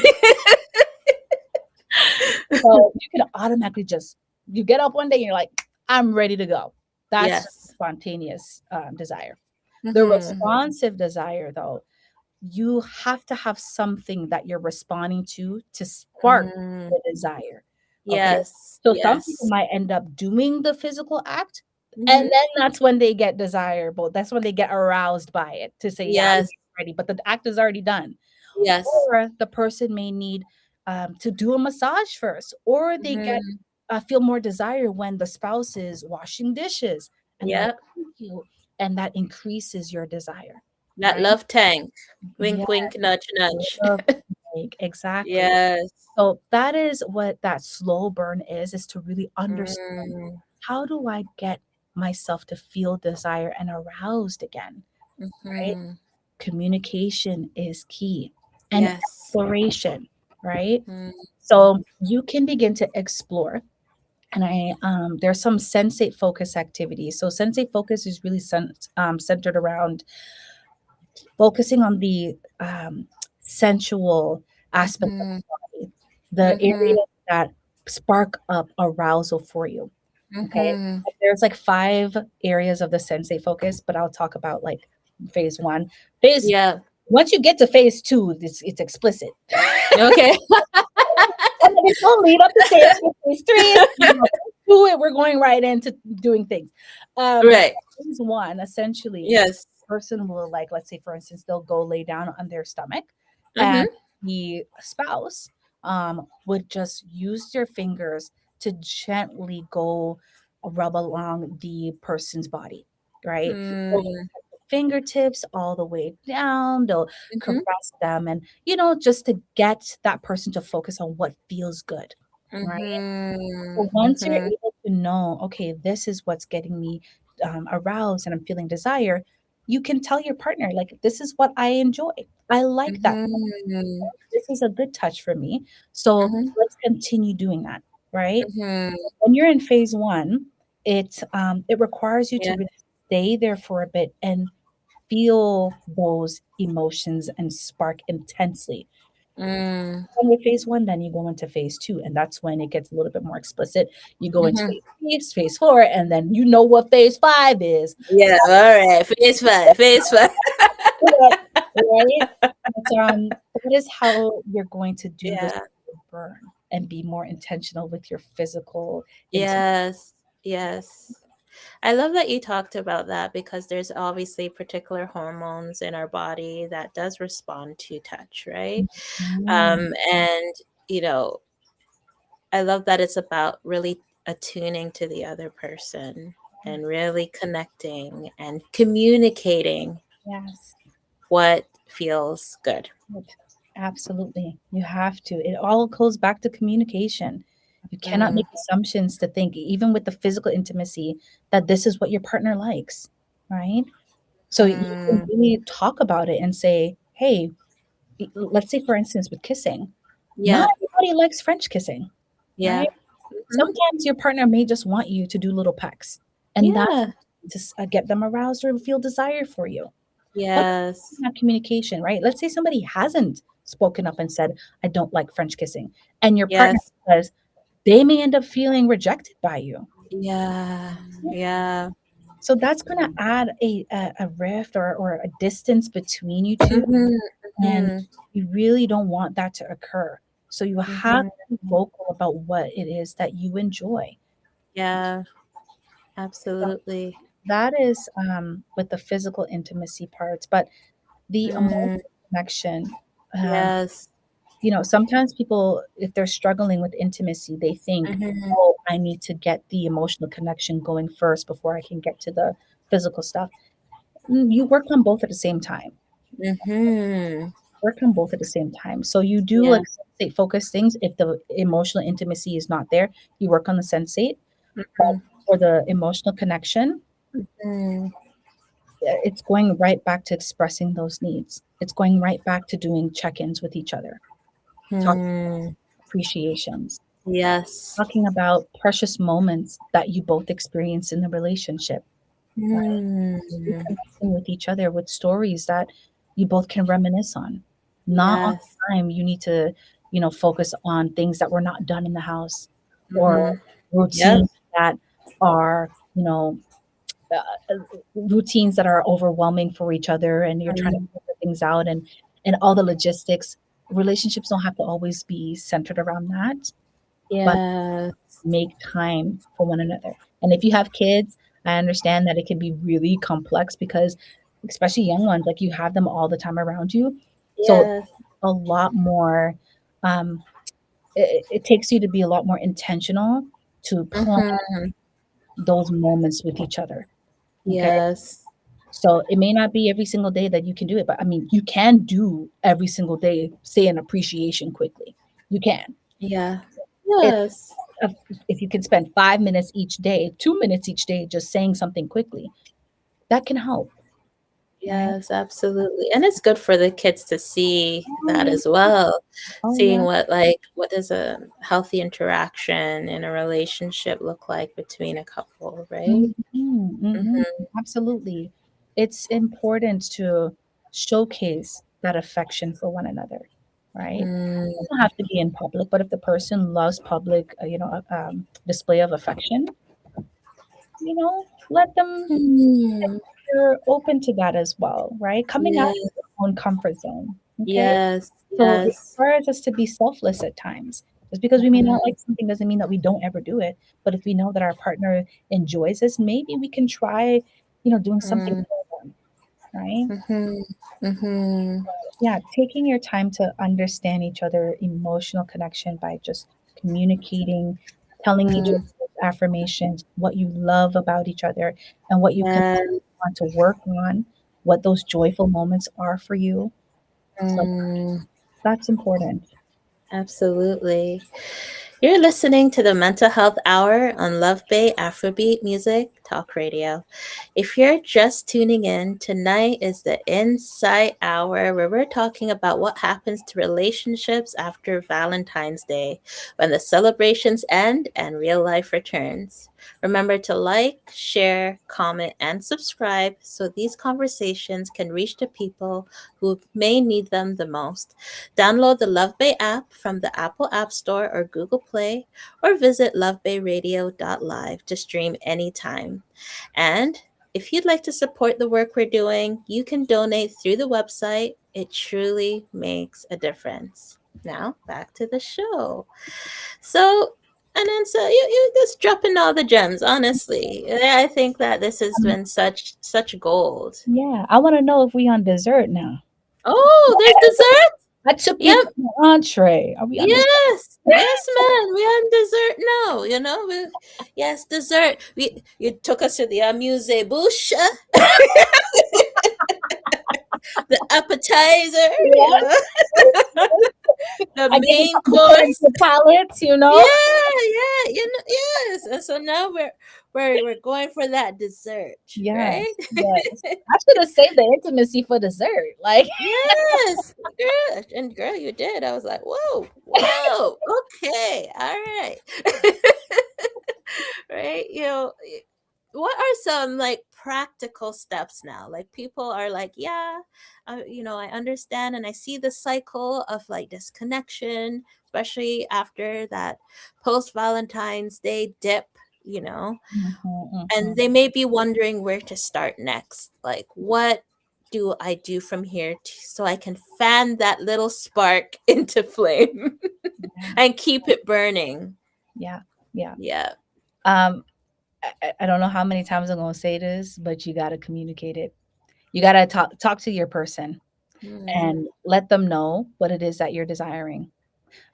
So you can automatically just you get up one day and you're like, I'm ready to go. That's just Yes. spontaneous desire. The Mhm. responsive desire, though, you have to have something that you're responding to spark Mm. the desire. Okay. Yes. So some people Yes. might end up doing the physical act, and Mhm. then that's when they get desirable. That's when they get aroused by it to say, yeah, I'm Yes. ready, but the act is already done. Yes. Or the person may need to do a massage first, or they get Mhm. feel more desire when the spouse is washing dishes, and they're like, Yep. thank you, and that increases your desire, That right? love tank. Yeah, Wink, wink, nudge, nudge. love like, exactly. Yes. So that is what that slow burn is to really understand Mm. how do I get myself to feel desire and aroused again, right? Mhm. Communication is key and Yes. exploration, right? Mm. So you can begin to explore. And there's some sensate focus activities. So sensate focus is really centered around focusing on the sensual aspect of Mhm. the body, the Mhm. areas that spark up arousal for you. Okay. Mhm. There's like 5 areas of the sensate focus, but I'll talk about like phase one. Phase Yeah. Once you get to phase two, it's explicit. Okay. And then it's gonna lead up to phase three. Do it. We're going right into doing things. Right. Phase one, essentially, Yes. person will like, let's say, for instance, they'll go lay down on their stomach, and Mhm. the spouse would just use their fingers to gently go rub along the person's body, right? So Mm. fingertips all the way down. They'll Mhm. caress them and, just to get that person to focus on what feels good, right? So Mhm. once you're Mhm. able to know, okay, this is what's getting me aroused and I'm feeling desire, you can tell your partner, like, this is what I enjoy. I like that. Mhm. This is a good touch for me. So Mhm. let's continue doing that, right? Mhm. When you're in phase one, it requires you to Yeah. really stay there for a bit and feel those emotions and spark intensely. Mm. When with phase one, then you go into phase two, and that's when it gets a little bit more explicit. You go into Mhm. phase three, phase four, and then you know what phase five is. Yeah. All right. Phase five. Phase five. Right? But, that is how you're going to do this Yeah. burn and be more intentional with your physical intimacy. Yes. Yes. I love that you talked about that because there's obviously particular hormones in our body that does respond to touch, right? Mm, And you know, I love that it's about really attuning to the other person and really connecting and communicating yes. what feels good. Right. Absolutely. You have to. It all goes back to communication. You cannot Mm, make assumptions to think, even with the physical intimacy, that this is what your partner likes, right? So you can mm, really talk about it and say, hey, let's say, for instance, with kissing, not yeah, everybody likes French kissing, right? yeah, mhm, Sometimes your partner may just want you to do little pecks, and that yeah, to get them aroused or feel desire for you. But yes, have communication, right? Let's say somebody hasn't spoken up and said, I don't like French kissing. And your partner Yes. says, they may end up feeling rejected by you. Yeah. Yeah. So that's going to add a rift or a distance between you two. Mhm. And Mhm. you really don't want that to occur. So you have Mhm. to be vocal about what it is that you enjoy. Yeah. So Absolutely. that is with the physical intimacy parts, but the emotional Mm. connection. Um, Yes. Sometimes people, if they're struggling with intimacy, they think, Mhm. oh, I need to get the emotional connection going first before I can get to the physical stuff. You work on both at the same time. Mhm. Work on both at the same time. So you do like Yes. sensate focus things. If the emotional intimacy is not there, you work on the sensate. But Mhm. for the emotional connection, Mm. it's going right back to expressing those needs. It's going right back to doing check-ins with each other, talking Hmm. appreciations, Yes. talking about precious moments that you both experience in the relationship, right? Mm. Reconnecting with each other with stories that you both can reminisce on. Not all Yes. the time you need to, focus on things that were not done in the house or Mhm. Yep. routines that are, routines that are overwhelming for each other and you're trying to Mm. figure things out and all the logistics. Relationships don't have to always be centered around that, but Yeah. make time for one another. And if you have kids, I understand that it can be really complex because, especially young ones, like you have them all the time around you. So Yes. a lot more, um, it takes you to be a lot more intentional to plan Mhm. those moments with each other. Okay. Yes. So it may not be every single day that you can do it, but I mean, you can do every single day, say an appreciation quickly. You can. Yeah. It, Yes. if you can spend 5 minutes each day, 2 minutes each day, just saying something quickly, that can help, right? Yes, absolutely. And it's good for the kids to see Oh that yeah. as well. Oh Seeing yeah. what does a healthy interaction in a relationship look like between a couple, right? Mhm, mhm. Mhm. Absolutely. It's important to showcase that affection for one another, right? It Mm. doesn't have to be in public, but if the person loves public, display of affection, let them, Hmm. they're open to that as well, right? Coming out of Yeah. their own comfort zone, okay? Yes. So it Yes. requires us to be selfless at times. Just because we may not Mhm. like something doesn't mean that we don't ever do it. But if we know that our partner enjoys this, maybe we can try, doing something Mm. for them, right? Mhm. Mhm. Yeah, taking your time to understand each other emotional connection by just communicating, telling each Mm. other affirmations, what you love about each other, and what you Yeah. want to work on, what those joyful moments are for you. So Mm. that's important. Absolutely. You're listening to the Mental Health Hour on LuvBay Afrobeat Music Talk Radio. If you're just tuning in, tonight is the Insight Hour where we're talking about what happens to relationships after Valentine's Day when the celebrations end and real life returns. Remember to like, share, comment, and subscribe so these conversations can reach the people who may need them the most. Download the LuvBay app from the Apple App Store or Google Play, or visit lovebayradio.live to stream anytime. And if you'd like to support the work we're doing, you can donate through the website. It truly makes a difference. Now, back to the show. So, and then you just dropping all the gems, honestly. I think that this has been such gold. Yeah, I want to know if we on dessert now. Oh, there's dessert? I took you to Yep. the entree. Are we on dessert? Yes, yes, man. We had dessert now. Yes, dessert. You took us to the amuse bouche, the appetizer. Yes. The I get it main to cleanse course. the palate, you Yeah, know? yeah, yes. And so now we're going for that dessert, right? Yes, yes. I should have saved the intimacy for dessert. Like, Yes, girl, you did. I was like, whoa, whoa, okay, all right, right. what are some like practical steps now? Like people are like, yeah, I understand and I see the cycle of like disconnection, especially after that post Valentine's Day dip, you know, Mhm, and mhm. they may be wondering where to start next. Like, what do I do from here so I can fan that little spark into flame Yeah, and keep it burning? yeah, yeah. Yeah. Um, I don't know how many times I'm gonna say this, but you gotta communicate it. You gotta talk to your person Mm, and let them know what it is that you're desiring.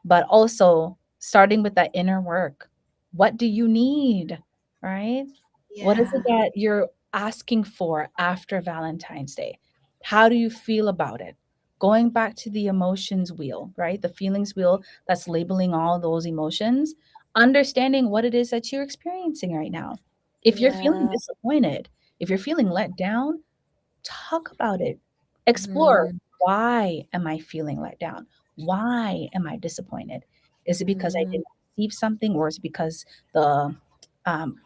But also starting with that inner work. What do you need? Right? What is it yeah. that you're asking for after Valentine's Day? How do you feel about it? Going back to the emotions wheel, right? The feelings wheel that's labeling all those emotions, understanding what it is that you're experiencing right now. If you're feeling Yeah. disappointed, if you're feeling let down, talk about it. Explore, Mhm, why am I feeling let down? Why am I disappointed? Is it because I mhm, didn't receive something, or is it because the um,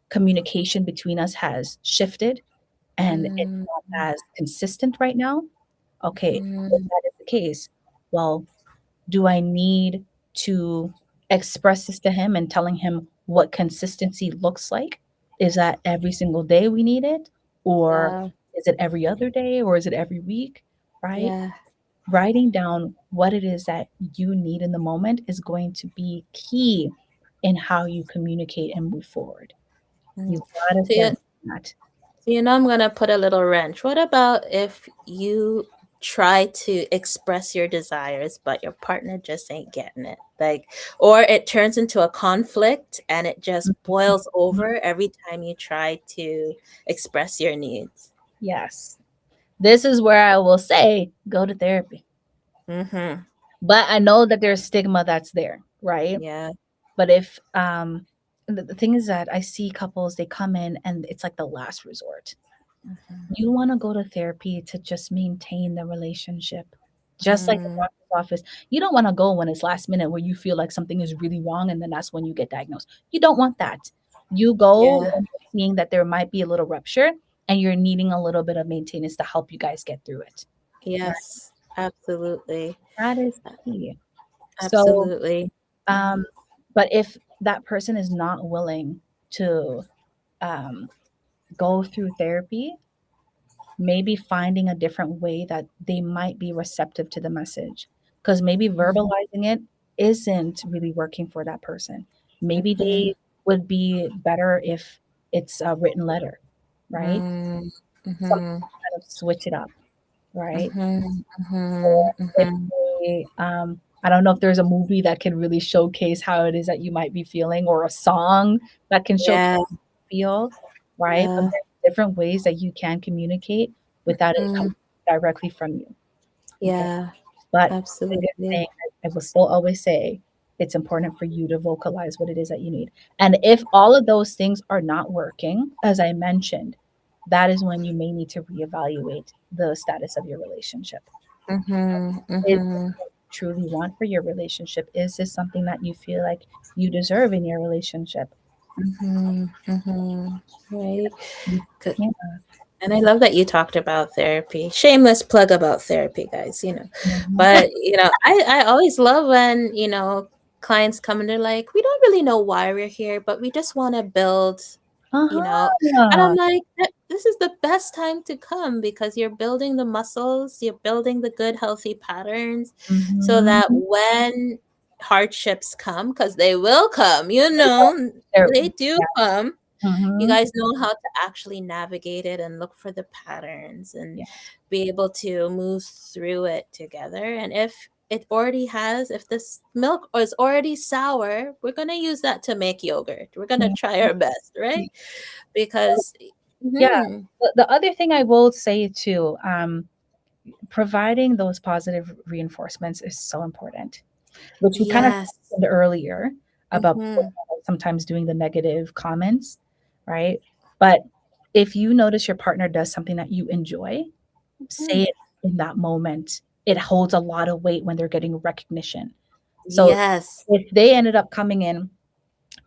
communication between us has shifted and it's mm, not as consistent right now? Okay, if mhm, that is the case, well, do I need to express this to him and telling him what consistency looks like? Is that every single day we need it? Or yeah, is it every other day? Or is it every week? Right? yeah, Writing down what it is that you need in the moment is going to be key in how you communicate and move forward. mm. You've got to So start you, doing that. so I'm gonna put a little wrench. What about if you try to express your desires, but your partner just ain't getting it? Like, or it turns into a conflict and it just boils Mhm. over every time you try to express your needs. Yes. This is where I will say go to therapy. Mm-hmm. But I know that there's stigma that's there, right? Yeah. But if the thing is that I see couples, they come in and it's like the last resort. You want to go to therapy to just maintain the relationship. Just like the Mm, doctor's office. You don't want to go when it's last minute where you feel like something is really wrong and then that's when you get diagnosed. You don't want that. You go yeah. when you're seeing that there might be a little rupture and you're needing a little bit of maintenance to help you guys get through it. Right? Yes. Absolutely. That is key. So, Absolutely. um, but if that person is not willing to um, go through therapy, maybe finding a different way that they might be receptive to the message. Because maybe Mhm, verbalizing it isn't really working for that person. Maybe mhm, they would be better if it's a written letter, right? mm, Something mhm, to kind of switch it up, right? mhm, Or mhm, if mhm. they, I don't know if there's a movie that can really showcase how it is that you might be feeling, or a song that can showcase Yeah, feel, right? But yeah. there's different ways that you can communicate without it coming Mm, directly from you. Okay. yeah, But the good thing, absolutely. I will still always say, it's important for you to vocalize what it is that you need. And if all of those things are not working, as I mentioned, that is when you may need to reevaluate the status of your relationship. Mhm, Is this mhm, what you truly want for your relationship? Is this something that you feel like you deserve in your relationship? mhm, mhm. Right. You Good. can't. And I love that you talked about therapy. Shameless plug about therapy, guys. Mhm. But, I always love when, clients come and they're like, we don't really know why we're here, but we just want to build, you know. And I'm Uh-huh. like, this is the best time to come because you're building the muscles, you're building the good, healthy patterns so that Mhm. when hardships come, because they will come, They will. They're, they do yeah. come, you Mhm. guys know how to actually navigate it and look for the patterns and Yeah. be able to move through it together. And if this milk is already sour, we're going to use that to make yogurt. We're going to Mhm. try our best, right? So, Because, yeah. mhm, The other thing I will say too, providing those positive reinforcements is so important, which we kind of yes. mentioned earlier about Hmm. sometimes doing the negative comments, right? But if you notice your partner does something that you enjoy, say Hmm. it in that moment. It holds a lot of weight when they're getting recognition. So Yes. if they ended up coming in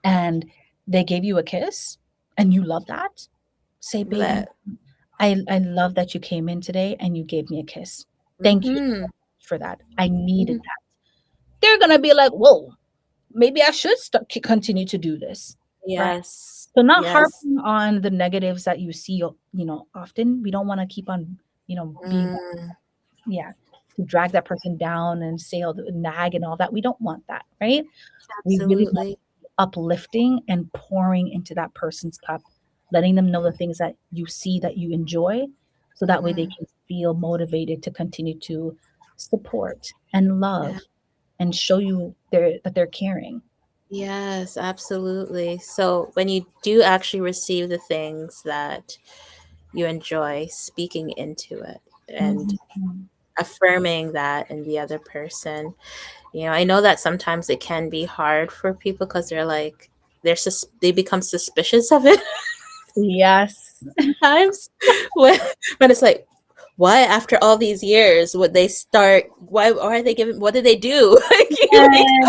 and they gave you a kiss and you love that, say, babe, But I love that you came in today and you gave me a kiss. Thank you mhm. for that. I needed Mhm. that. They're gonna be like, whoa, maybe I should continue to do this, right? Yes. So not Yes. harping on the negatives that you see, often. We don't want to keep on, being, Mm, yeah, to drag that person down and say all the nag and all that. We don't want that, right? We really want absolutely. uplifting and pouring into that person's cup, letting them know the things that you see that you enjoy, so that way they Mhm. can feel motivated to continue to support and Yeah. love and show you that they're caring. Yes, absolutely. So when you do actually receive the things that you enjoy, speaking into it and Mhm. affirming that in the other person. I know that sometimes it can be hard for people because they're like they become suspicious of it Yes. sometimes when when it's like, why after all these years would they start, why are they giving, what did they do? Like, And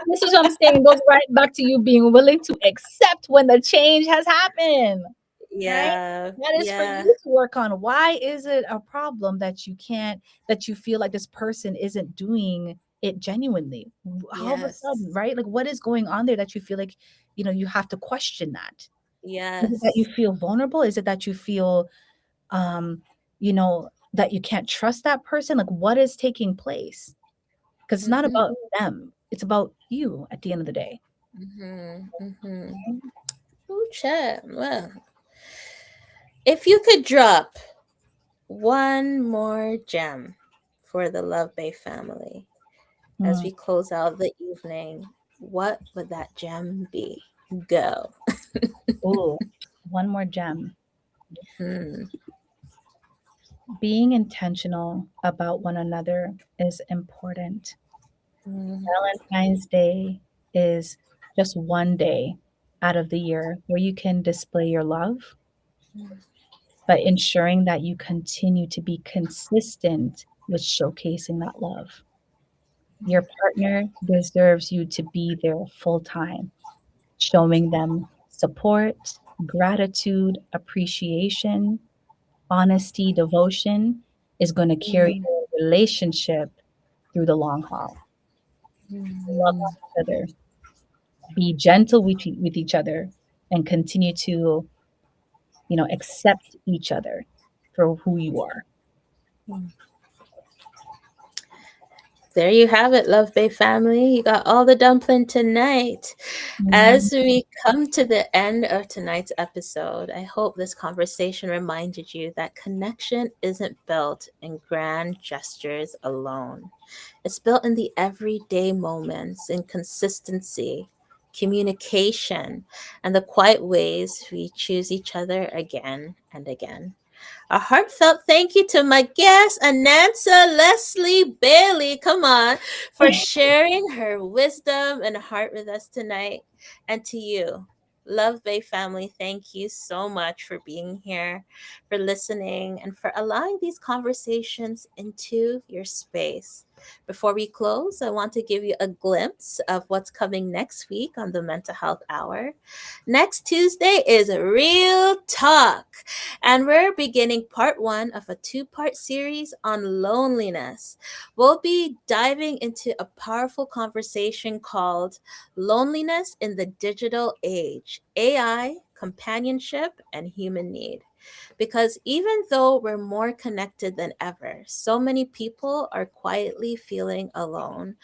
this is what I'm saying. It goes right back to you being willing to accept when the change has happened, right? yeah, That is for yeah, you to work on. Why is it a problem that that you feel like this person isn't doing it genuinely? All of a yes, sudden, right? Like, what is going on there that you feel like, you have to question that? Is it that you yes. feel vulnerable? Is it that you feel, that you can't trust that person? Like, what is taking place? Because it's not Mm-hmm, about them. It's about you at the end of the day. mm-hmm, mm-hmm. Ooh, chat. Well, if you could drop one more gem for the Love Bay family as Mm. we close out the evening, what would that gem be? Go. Ooh, one more gem. Hmm. Being intentional about one another is important. Mm, Valentine's Day is just one day out of the year where you can display your love, but ensuring that you continue to be consistent with showcasing that love. Your partner deserves you to be there full time, showing them support, gratitude, appreciation, honesty, devotion is going to carry mm, the relationship through the long haul. Love mm, each other, be gentle with each other, and continue to, accept each other for who you are. mm. There you have it, Love Bay family. You got all the dumpling tonight. Mhm. As we come to the end of tonight's episode, I hope this conversation reminded you that connection isn't built in grand gestures alone. It's built in the everyday moments, in consistency, communication, and the quiet ways we choose each other again and again. A heartfelt thank you to my guest, Anansa Leslie Bailey, come on, for sharing her wisdom and heart with us tonight. And to you, Love Bay family, thank you so much for being here, for listening, and for allowing these conversations into your space. Before we close, I want to give you a glimpse of what's coming next week on the Mental Health Hour. Next Tuesday is Real Talk, and we're beginning part one of a two-part series on loneliness. We'll be diving into a powerful conversation called Loneliness in the Digital Age: AI, Companionship, and Human Need. Because even though we're more connected than ever, so many people are quietly feeling alone.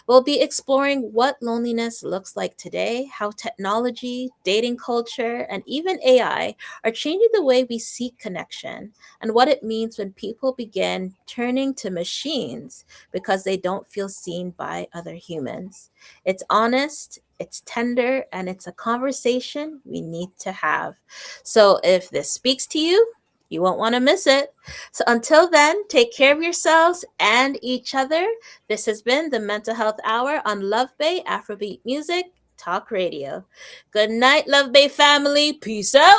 We'll be exploring what loneliness looks like today, how technology, dating culture, and even AI are changing the way we seek connection, and what it means when people begin turning to machines because they don't feel seen by other humans. It's honest, it's tender, and it's a conversation we need to have. So if this speaks to you, you won't want to miss it. So until then, take care of yourselves and each other. This has been the Mental Health Hour on Love Bay Afrobeat Music Talk Radio. Good night, Love Bay family. Peace out.